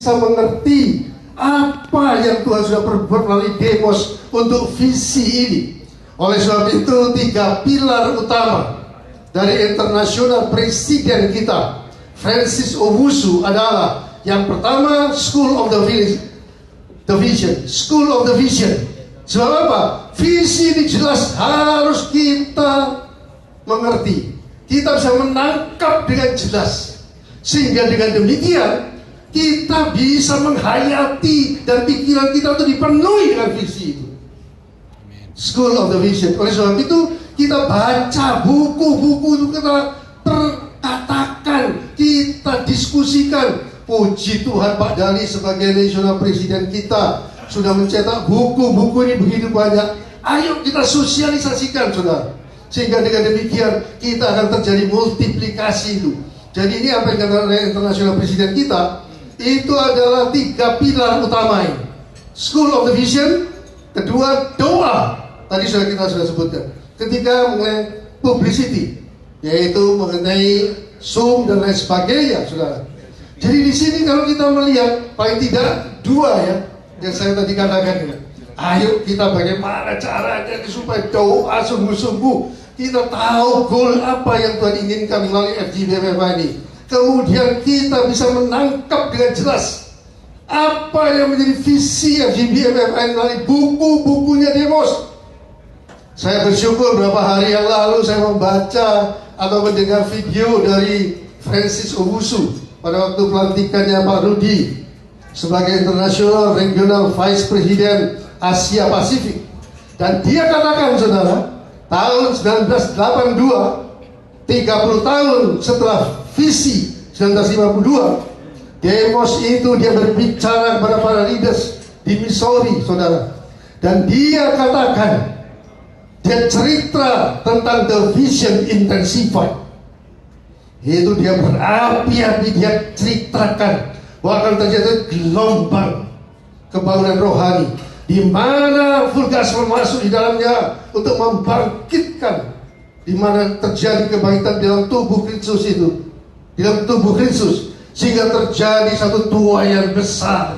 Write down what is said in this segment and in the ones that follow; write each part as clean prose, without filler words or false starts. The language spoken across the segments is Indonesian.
bisa mengerti apa yang Tuhan sudah perbuat melalui Demos untuk visi ini. Oleh sebab itu 3 pilar utama dari internasional presiden kita Francis Owusu adalah yang pertama School of the Vision. School of the Vision. Sebab apa? Visi ini jelas harus kita mengerti. Kita bisa menangkap dengan jelas. Sehingga dengan demikian kita bisa menghayati dan pikiran kita itu dipenuhi dengan visi itu. School of the Vision. Oleh sebab itu kita baca buku-buku itu, kita perkatakan, kita diskusikan. Puji Tuhan, Pak Dali sebagai national presiden kita sudah mencetak buku-buku ini begitu banyak. Ayo kita sosialisasikan, saudara. Sehingga dengan demikian kita akan terjadi multiplikasi itu. Jadi ini apa yang dikatakan oleh international presiden kita, itu adalah 3 pilar utama ini. School of the Vision. Kedua, doa. Tadi kita sudah sebutkan. Ketiga, mengenai publicity, yaitu mengenai Zoom dan lain sebagainya, saudara. Jadi di sini kalau kita melihat paling tidak 2 ya yang saya tadi katakan ini. Ayo kita bagaimana caranya supaya doa sungguh-sungguh, kita tahu goal apa yang Tuhan inginkan melalui FGBMF ini. Kemudian kita bisa menangkap dengan jelas apa yang menjadi visi FGBMF melalui buku-bukunya Demos. Saya bersyukur beberapa hari yang lalu saya membaca atau mendengar video dari Francis Owusu pada waktu pelantikannya Pak Rudi sebagai International Regional Vice President Asia Pasifik. Dan dia katakan, saudara, tahun 1982, 30 tahun setelah visi 1952, Demos itu dia berbicara kepada para leaders di Missouri, saudara. Dan dia katakan, dia cerita tentang the vision intensified. Yaitu dia berapi-api, dia ceritakan bahwa akan terjadi gelombang kebangunan rohani, di mana Fulgasma masuk di dalamnya untuk membangkitkan, di mana terjadi kebangkitan dalam tubuh Kristus itu, di dalam tubuh Kristus, sehingga terjadi satu tuaian besar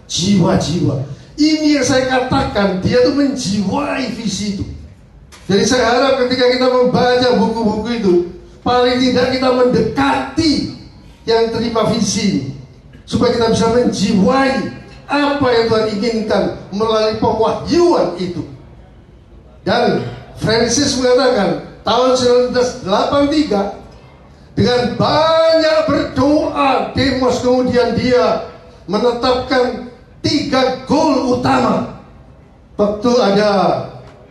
jiwa-jiwa. Ini yang saya katakan, dia itu menjiwai visi itu. Jadi saya harap ketika kita membaca buku-buku itu, paling tidak kita mendekati yang terima visi ini, supaya kita bisa menjiwai apa yang Tuhan inginkan melalui pewahyuan itu. Dan Francis mengatakan tahun 1983 dengan banyak berdoa Demos, kemudian dia menetapkan 3 goal utama. Waktu ada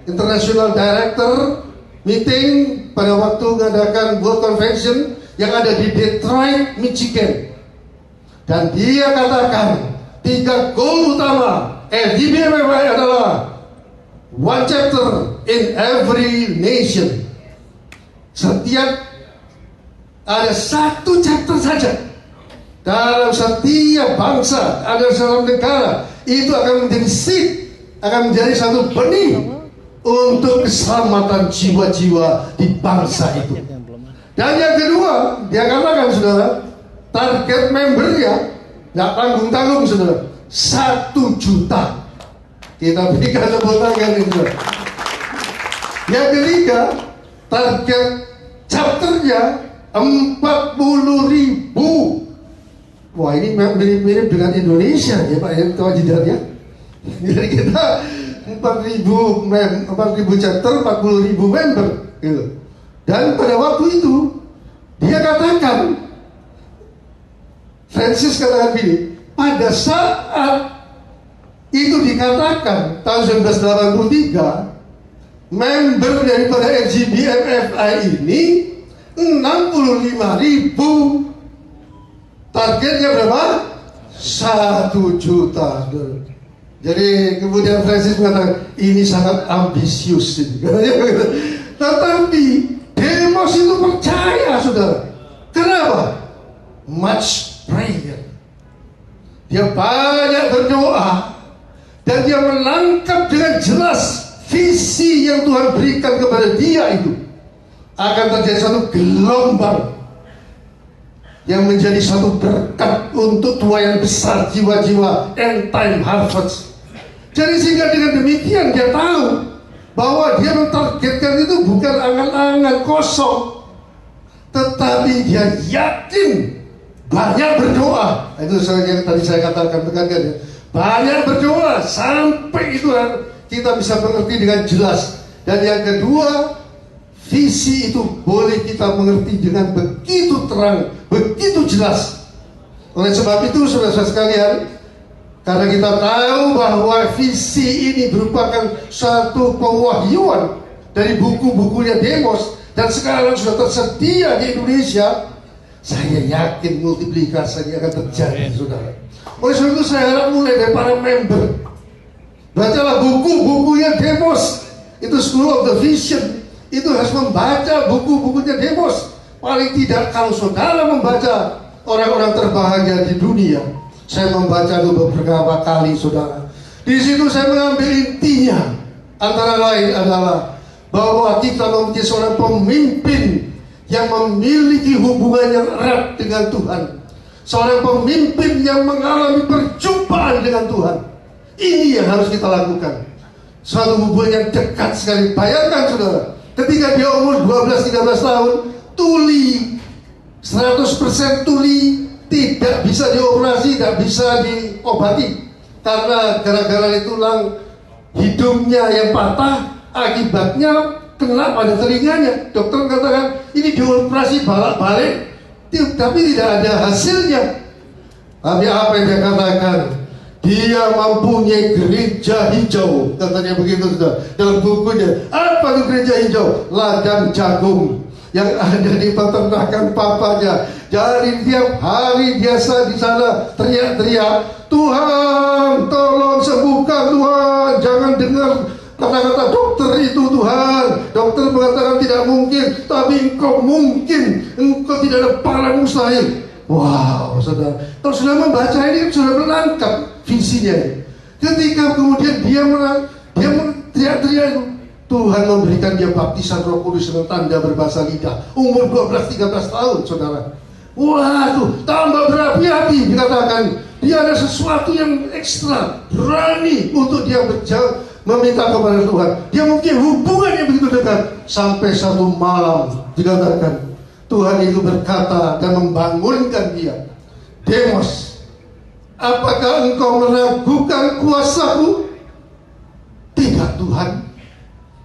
International Director meeting pada waktu mengadakan World Convention yang ada di Detroit, Michigan. Dan dia katakan 3 goal utama FGBMF adalah 1 chapter in every nation. Setiap ada 1 chapter saja dalam setiap bangsa, ada dalam negara, itu akan menjadi seed, akan menjadi satu benih untuk keselamatan jiwa-jiwa di bangsa itu. Dan yang kedua, dia katakan, saudara, target membernya nggak tanggung-tanggung, saudara, 1 juta. Kita berikan tepuk tangan ini, saudara. Yang ketiga, target chapternya 40.000. Wah, ini mirip-mirip dengan Indonesia ya Pak, ya, kewajibannya. Jadi kita 4.000 chapter, 40.000 member gitu. Dan pada waktu itu dia katakan, Francis katakan begini, pada saat itu dikatakan tahun 1983 member daripada FGBMFI ini 65.000, targetnya berapa? 1 juta. Jadi kemudian Francis mengatakan ini sangat ambisius ini. Tetapi Demos itu percaya, saudara. Kenapa? Much prayer. Dia banyak berdoa dan dia menangkap dengan jelas visi yang Tuhan berikan kepada dia itu. Akan terjadi satu gelombang yang menjadi satu berkat untuk tuayan besar jiwa-jiwa end time harvest. Jadi sehingga dengan demikian dia tahu bahwa dia mentargetkan itu bukan angan-angan kosong, tetapi dia yakin banyak berdoa. Itu yang tadi saya katakan tekankan ya. Banyak berdoa sampai itu kita bisa mengerti dengan jelas. Dan yang kedua, visi itu boleh kita mengerti dengan begitu terang, begitu jelas. Oleh sebab itu saudara-saudara sekalian, karena kita tahu bahwa visi ini merupakan satu pewahyuan dari buku-bukunya Demos dan sekarang sudah tersedia di Indonesia, saya yakin multiplikasinya akan terjadi, saudara. Oleh sebab itu saya harap mulai dari para member, bacalah buku-bukunya Demos. Itu School of the Vision. Itu harus membaca buku-bukunya Demos. Paling tidak kalau saudara membaca orang-orang terbahagia di dunia. Saya membaca itu beberapa kali, saudara. Di situ saya mengambil intinya, antara lain adalah bahwa kita mempunyai seorang pemimpin yang memiliki hubungan yang erat dengan Tuhan. Seorang pemimpin yang mengalami perjumpaan dengan Tuhan. Ini yang harus kita lakukan. Suatu hubungan yang dekat sekali. Bayangkan saudara, ketika dia umur 12-13 tahun, tuli, 100% tuli, tidak bisa dioperasi, tidak bisa diobati. Karena gara-gara tulang hidungnya yang patah, akibatnya kena pada telinganya. Dokter katakan, ini dioperasi balik-balik, tapi tidak ada hasilnya. Tapi apa yang dia katakan? Dia mempunyai gereja hijau, katanya begitu sudah dalam bukunya. Apa itu gereja hijau? Ladang jagung yang ada di peternakan papanya. Jadi tiap hari biasa di sana teriak-teriak, Tuhan tolong sembuhkan Tuhan, jangan dengar kata-kata dokter itu Tuhan. Dokter mengatakan tidak mungkin, tapi engkau mungkin, engkau tidak ada palang mustahil. Wow, saudara, kalau sudah membaca ini sudah menangkap visinya. Ketika kemudian dia teriak-teriak, Tuhan memberikan dia baptisan Roh Kudus dengan tanda berbahasa lidah. Umur 12-13 tahun, saudara. Waduh, tambah berapi-api. Dikatakan dia ada sesuatu yang ekstra, berani untuk dia meminta kepada Tuhan. Dia mempunyai hubungan yang begitu dekat. Sampai satu malam dikatakan Tuhan itu berkata dan membangunkan dia, Demos, apakah engkau meragukan kuasaku? Tidak Tuhan.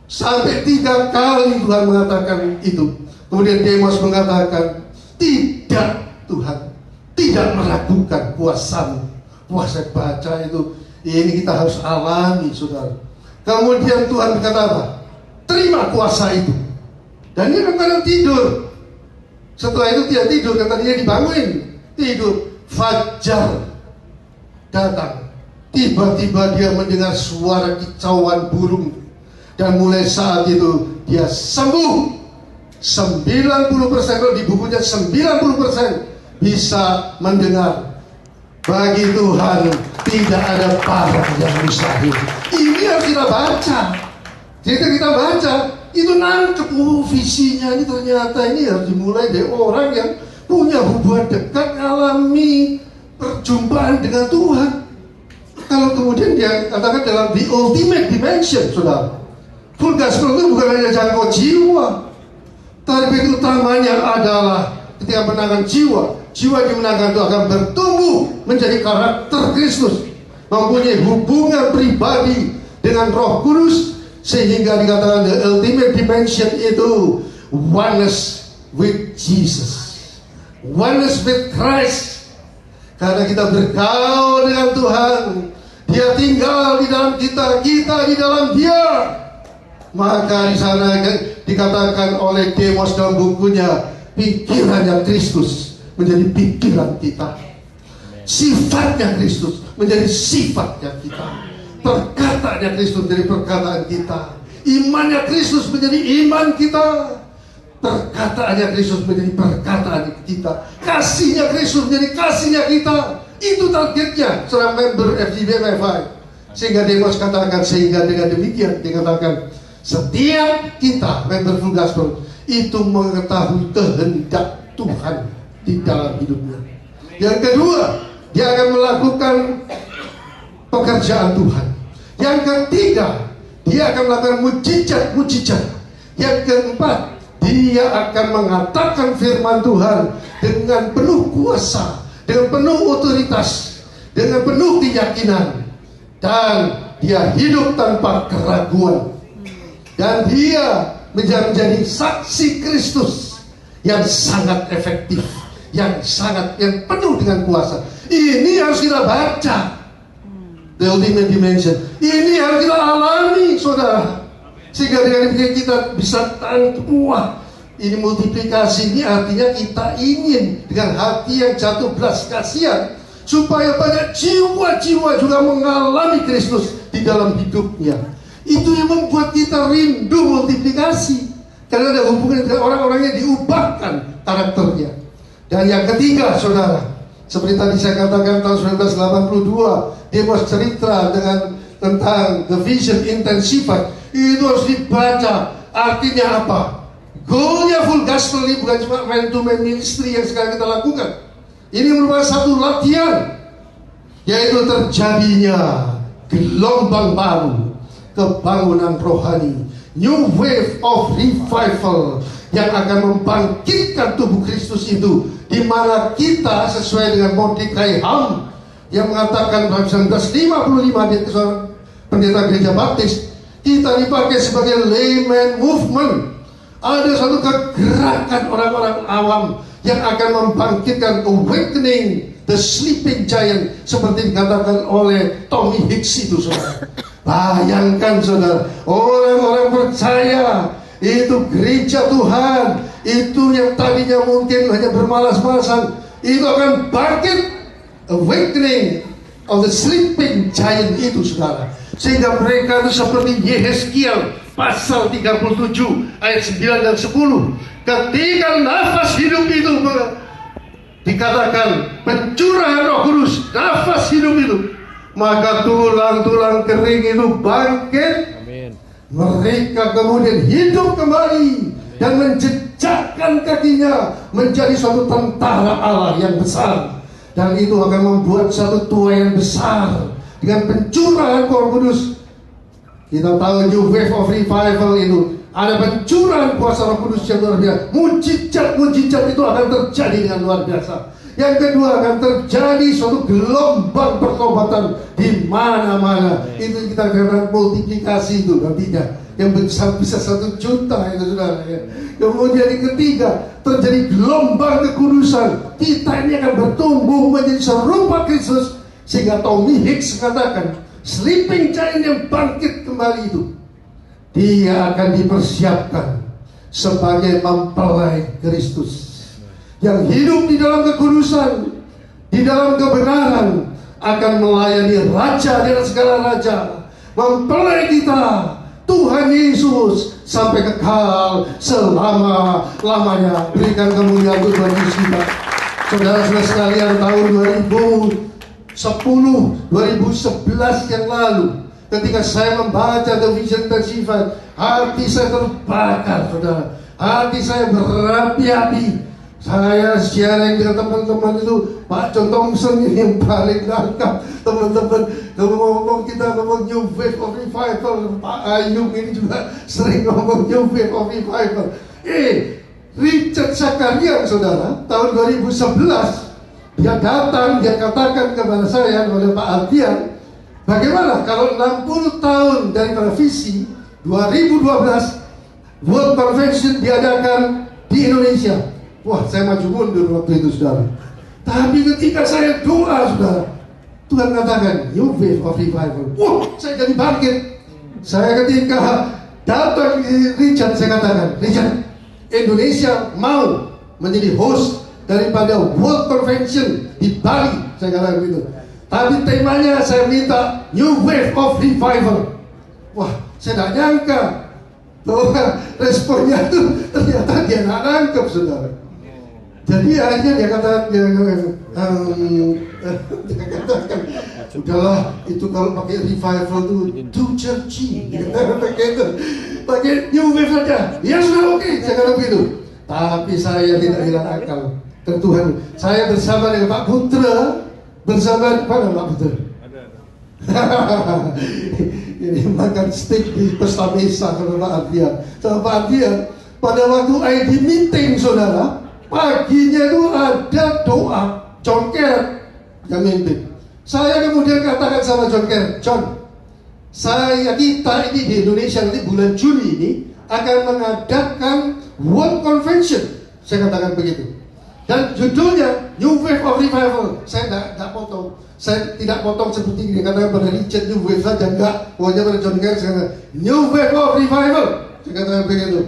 Sampai 3 kali Tuhan mengatakan itu. Kemudian Demos mengatakan, tidak Tuhan, tidak meragukan kuasamu. Wah, saya baca itu, ini kita harus alami, saudara. Kemudian Tuhan berkata apa? Terima kuasa itu. Dan dia kadang tidur. Setelah itu dia tidur, kata dia dibangunin. Tidur, fajar datang. Tiba-tiba dia mendengar suara kicauan burung. Dan mulai saat itu dia sembuh. 90%, kalau di bukunya 90% bisa mendengar. Bagi Tuhan tidak ada parah yang mustahil. Ini harus kita baca. Jadi kita baca, itu nangkep, visinya ini ternyata ini harus dimulai dari orang yang punya hubungan dekat, alami perjumpaan dengan Tuhan. Kalau kemudian dia katakan dalam the ultimate dimension, saudara, full gospel itu bukan hanya jangkau jiwa, target utamanya adalah ketika menangkan jiwa. Jiwa dimenangkan itu akan bertumbuh menjadi karakter Kristus, mempunyai hubungan pribadi dengan Roh Kudus, sehingga dikatakan the ultimate dimension itu oneness with Jesus, oneness with Christ. Karena kita bergaul dengan Tuhan, Dia tinggal di dalam kita, kita di dalam Dia. Maka di sana dikatakan oleh Demos dalam bukunya, pikirannya Kristus menjadi pikiran kita, sifatnya Kristus menjadi sifatnya kita, perkataannya Kristus menjadi perkataan kita, imannya Kristus menjadi iman kita, perkataannya Kristus menjadi perkataan kita, kasihnya Kristus menjadi kasihnya kita. Itu targetnya seorang member FGBMFI. Sehingga Demos katakan, sehingga dengan demikian dikatakan setiap kita member Full Gospel itu mengetahui kehendak Tuhan di dalam hidupnya. Yang kedua, dia akan melakukan pekerjaan Tuhan. Yang ketiga, dia akan melakukan mujizat-mujizat. Yang keempat, dia akan mengatakan firman Tuhan dengan penuh kuasa, dengan penuh otoritas, dengan penuh keyakinan, dan dia hidup tanpa keraguan. Dan dia menjadi saksi Kristus yang sangat efektif, yang penuh dengan kuasa. Ini harus kita baca. The ultimate dimension. Ini harus kita alami, saudara. Sehingga dengan demikian kita bisa tahu, wah, ini multiplikasi, ini artinya kita ingin dengan hati yang jatuh belas kasihan supaya banyak jiwa-jiwa juga mengalami Kristus di dalam hidupnya. Itu yang membuat kita rindu multiplikasi, karena ada hubungan dengan orang-orang yang diubahkan karakternya. Dan yang ketiga, saudara, seperti tadi saya katakan tahun 1982, Demos cerita tentang the vision intensified. Itu harus dibaca. Artinya apa? Goalnya full gospel ini bukan cuma man-to-man ministry yang sekarang kita lakukan. Ini merupakan satu latihan, yaitu terjadinya gelombang baru, kebangunan rohani, new wave of revival yang akan membangkitkan tubuh Kristus itu, di mana kita sesuai dengan Mordecai Ham yang mengatakan tahun 1955 dia seorang pendeta gereja baptis, kita dipakai sebagai layman movement. Ada satu kegerakan orang-orang awam yang akan membangkitkan, awakening the sleeping giant, seperti dikatakan oleh Tommy Hicks itu, saudara. Bayangkan, saudara, orang-orang percaya itu gereja Tuhan, itu yang tadinya mungkin hanya bermalas-malasan, itu akan bangkit, awakening of the sleeping giant itu, saudara. Sehingga mereka itu seperti Yehezkiel pasal 37 ayat 9 dan 10. Ketika nafas hidup itu dikatakan pencurahan Roh Kudus, nafas hidup itu, maka tulang-tulang kering itu bangkit. Amin. Mereka kemudian hidup kembali dan menjejakkan kakinya menjadi suatu tentara Allah yang besar. Dan itu akan membuat satu tuayan besar dengan pencurahan Roh Kudus. Kita tahu new wave of revival itu ada pencurahan kuasa Roh Kudus yang luar biasa. Mujizat itu akan terjadi dengan luar biasa. Yang kedua, akan terjadi suatu gelombang pertobatan di mana-mana. Itu kita katakan multiplikasi itu nantinya, yang besar bisa 1 juta itu, saudara. Kemudian yang ketiga, terjadi gelombang kekudusan. Kita ini akan bertumbuh menjadi serupa Kristus, sehingga Tommy Hicks katakan sleeping giant yang bangkit kembali itu, dia akan dipersiapkan sebagai mempelai Kristus yang hidup di dalam kekudusan, di dalam kebenaran, akan melayani Raja dan segala Raja, mempelai kita Tuhan Yesus sampai kekal selama-lamanya. Berikan kemuliaan untuk Tuhan Yesus kita. Saudara-saudara sekalian, tahun 2011 yang lalu, ketika saya membaca The Vision Intensified, hati saya terbakar, saudara. Hati saya berapi-api. Saya sharing dengan teman-teman itu, Pak John Thompson ini yang paling lengkap. Teman-teman ngomong, kita ngomong new wave of revival. Pak Ayung ini juga sering ngomong new wave of revival. Richard Zakaria, saudara, tahun 2011 dia datang, dia katakan kepada saya oleh Pak Alfian, bagaimana kalau 60 tahun dari visi 2012 World Convention diadakan di Indonesia. Wah, saya maju mundur waktu itu, saudara. Tapi ketika saya doa, saudara, Tuhan katakan new wave of revival. Wah, saya jadi bangkit. Saya ketika datang Richard, saya katakan, Richard, Indonesia mau menjadi host daripada World Convention di Bali, saya katakan begitu. Tapi temanya saya minta new wave of revival. Wah, saya tidak nyangka bahwa responnya itu ternyata dia tidak nangkep, saudara. Jadi akhirnya dia katakan, udahlah, itu kalau pakai revival itu too churchy, pakai new wave saja. Ya sudah, oke, saya katakan begitu. Tapi saya tidak hilang akal. ke Tuhan. Saya bersama dengan Pak Putra, bersama mana Pak Putra? Ini makan steak di Pesta Mesa sama Pak Adrian. Sama Pak Adrian, pada waktu ID meeting saudara, paginya itu ada doa John Kerr yang mimpin. Saya kemudian katakan sama John Kerr, John, kita ini di Indonesia nanti bulan Juli ini akan mengadakan World Convention. Saya katakan begitu. Dan judulnya New Wave of Revival. Saya tidak potong. Saya tidak potong seperti ini. Katakan pada Richard New Wave saja. Enggak. Pokoknya pada John Kerr saya katakan New Wave of Revival. Saya katakan begitu.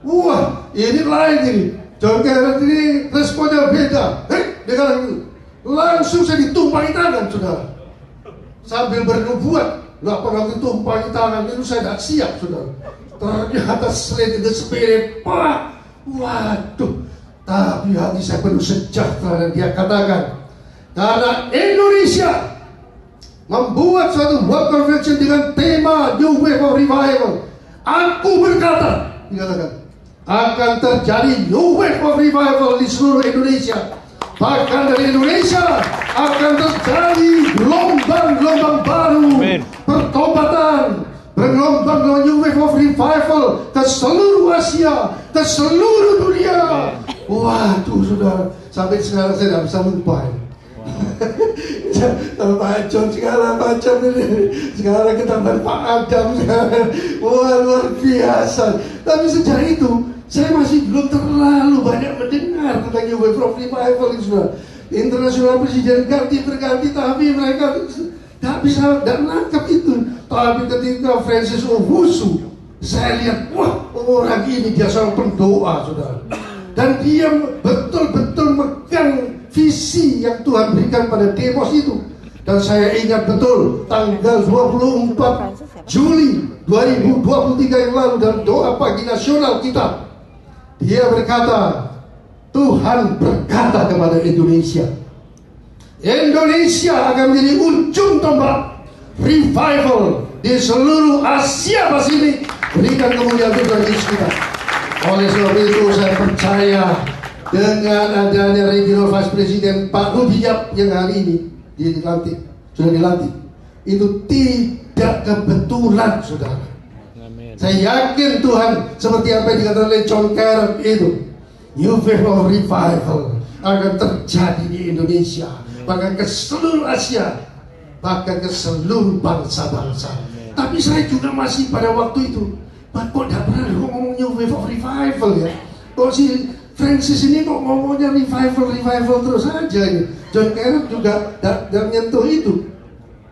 Wah, ini lain ini. John Kerr ini responnya beda. Dia katakan begitu. Langsung saya ditumpangi tangan, saudara. Sambil bernubuat. Nggak pernah ditumpangi tangan. Itu saya tidak siap, saudara. Ternyata straight in the spirit. Waduh. Tapi hati saya penuh sejahtera. Dan dia katakan, karena Indonesia membuat suatu World Convention dengan tema New Wave of Revival, aku berkata, dikatakan, akan terjadi New Wave of Revival di seluruh Indonesia. Bahkan dari Indonesia akan terjadi gelombang-gelombang baru. Pertobatan, bergelombang New Wave of Revival ke seluruh Asia, ke seluruh dunia. Waduh, saudara, sampai sekarang saya tidak bisa lupa. Kalau Pak John segala macam ini, sekarang kita Pak Adam sekarang, wah luar biasa. Tapi sejak itu saya masih belum terlalu banyak mendengar tentang New Wave of Revival ini, saudara. Internasional presiden berganti, tapi mereka tidak bisa nangkap itu. Tapi ketika Francis Owusu, saya lihat, wah orang ini dia seorang pendoa, saudara. Dan dia betul-betul megang visi yang Tuhan berikan pada Demos itu. Dan saya ingat betul tanggal 24 Juli 2023 yang lalu dalam doa pagi nasional kita, dia berkata, Tuhan berkata kepada Indonesia, Indonesia akan menjadi ujung tombak revival di seluruh Asia Pasifik. Berikan kemuliaan Tuhan Yesus kita. Oleh sebab itu saya percaya dengan adanya Regional Vice President Pak Rudiap yang hari ini sudah dilantik, itu tidak kebetulan, saudara. Saya yakin Tuhan seperti apa yang dikatakan oleh John Kerr itu, New Wave of Revival akan terjadi di Indonesia, bahkan ke seluruh Asia, bahkan ke seluruh bangsa-bangsa. Tapi saya juga masih pada waktu itu, kok tidak pernah ngomong New Wave of Revival ya? Kok si Francis ini kok ngomongnya revival terus aja ini? John Kerr juga tidak menyentuh itu.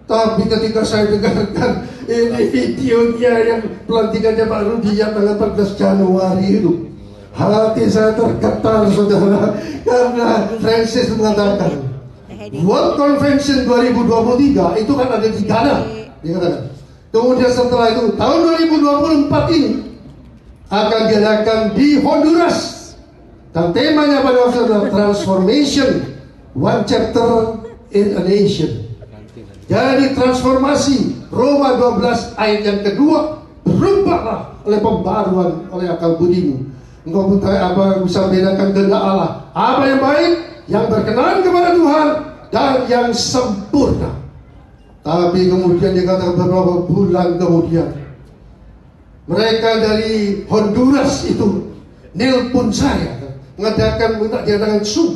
Tapi ketika saya dengarkan ini videonya yang pelantikannya Pak Rudiap tanggal 14 Januari itu, hati saya tergetar, saudara, karena Francis mengatakan World Convention 2023 itu kan ada di Ghana, dia katakan. Kemudian setelah itu tahun 2024 ini akan diadakan di Honduras, dan temanya pada waktu itu adalah Transformation, One Chapter in a Nation. Jadi transformasi Roma 12 ayat yang kedua, berubahlah oleh pembaruan oleh akal budimu. Engkau bisa membedakan kehendak Allah, apa yang baik, yang berkenan kepada Tuhan, dan yang sempurna. Tapi kemudian dikatakan beberapa bulan kemudian, mereka dari Honduras itu nelpon saya, mengadakan minta diadakan Zoom,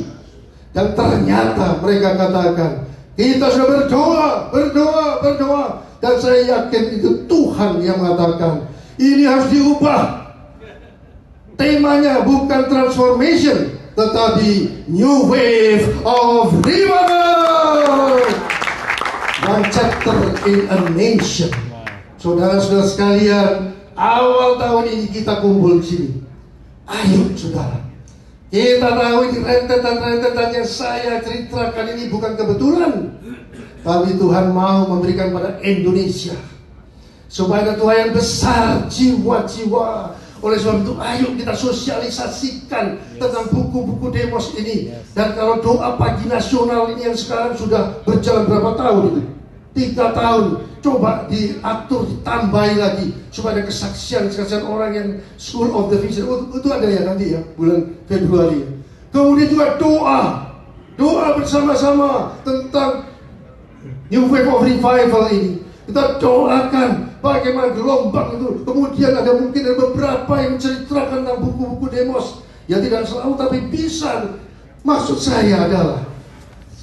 dan ternyata mereka katakan, kita sudah berdoa, dan saya yakin itu Tuhan yang mengatakan ini harus diubah. Temanya bukan transformation, tetapi New Wave of Revival. One Chapter in a Nation. Saudara-saudara sekalian, awal tahun ini kita kumpul di sini. Ayo saudara, kita tahu ini rentetan yang saya ceritakan ini bukan kebetulan, tapi Tuhan mau memberikan pada Indonesia supaya ada Tuhan yang besar jiwa-jiwa. Oleh sebab itu ayo kita sosialisasikan tentang buku-buku Demos ini. Dan kalau doa pagi nasional ini yang sekarang sudah berjalan berapa tahun itu? 3 tahun. Coba diatur, ditambahi lagi supaya ada kesaksian orang yang School of the Vision. Itu ada ya nanti ya, bulan Februari. Kemudian juga doa bersama-sama tentang New Wave of Revival ini. Kita doakan bagaimana gelombang itu. Kemudian mungkin ada beberapa yang menceritakan tentang buku-buku demos yang tidak selalu tapi bisa. Maksud saya adalah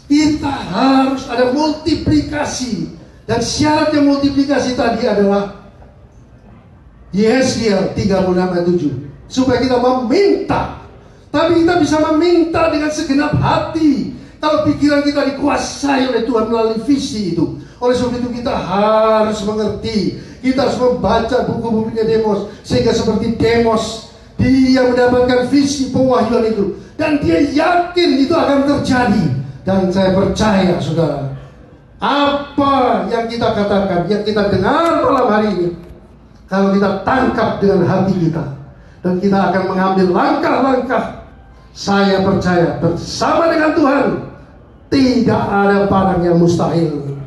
kita harus ada multiplikasi, dan syaratnya multiplikasi tadi adalah Yesaya 36 ayat 7, supaya kita meminta. Tapi kita bisa meminta dengan segenap hati kalau pikiran kita dikuasai oleh Tuhan melalui visi itu. Oleh sebab itu kita harus mengerti, kita harus membaca buku-bukunya Demos, sehingga seperti Demos, dia mendapatkan visi pewahyuan itu, dan dia yakin itu akan terjadi. Dan saya percaya, saudara, apa yang kita katakan, yang kita dengar malam hari ini, kalau kita tangkap dengan hati kita, dan kita akan mengambil langkah-langkah, saya percaya bersama dengan Tuhan tidak ada barang yang mustahil.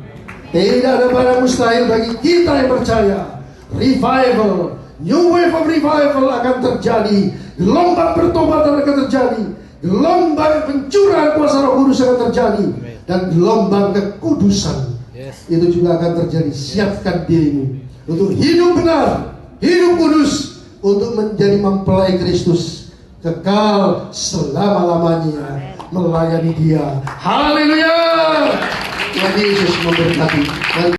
Tidak ada barang mustahil bagi kita yang percaya. Revival, New Wave of Revival akan terjadi. Gelombang pertobatan akan terjadi. Gelombang pencurahan kuasa Roh Kudus akan terjadi. Dan gelombang kekudusan itu juga akan terjadi. Siapkan dirimu untuk hidup benar, hidup kudus, untuk menjadi mempelai Kristus kekal selama-lamanya melayani Dia. Haleluya! Tuhan Yesus memberkati.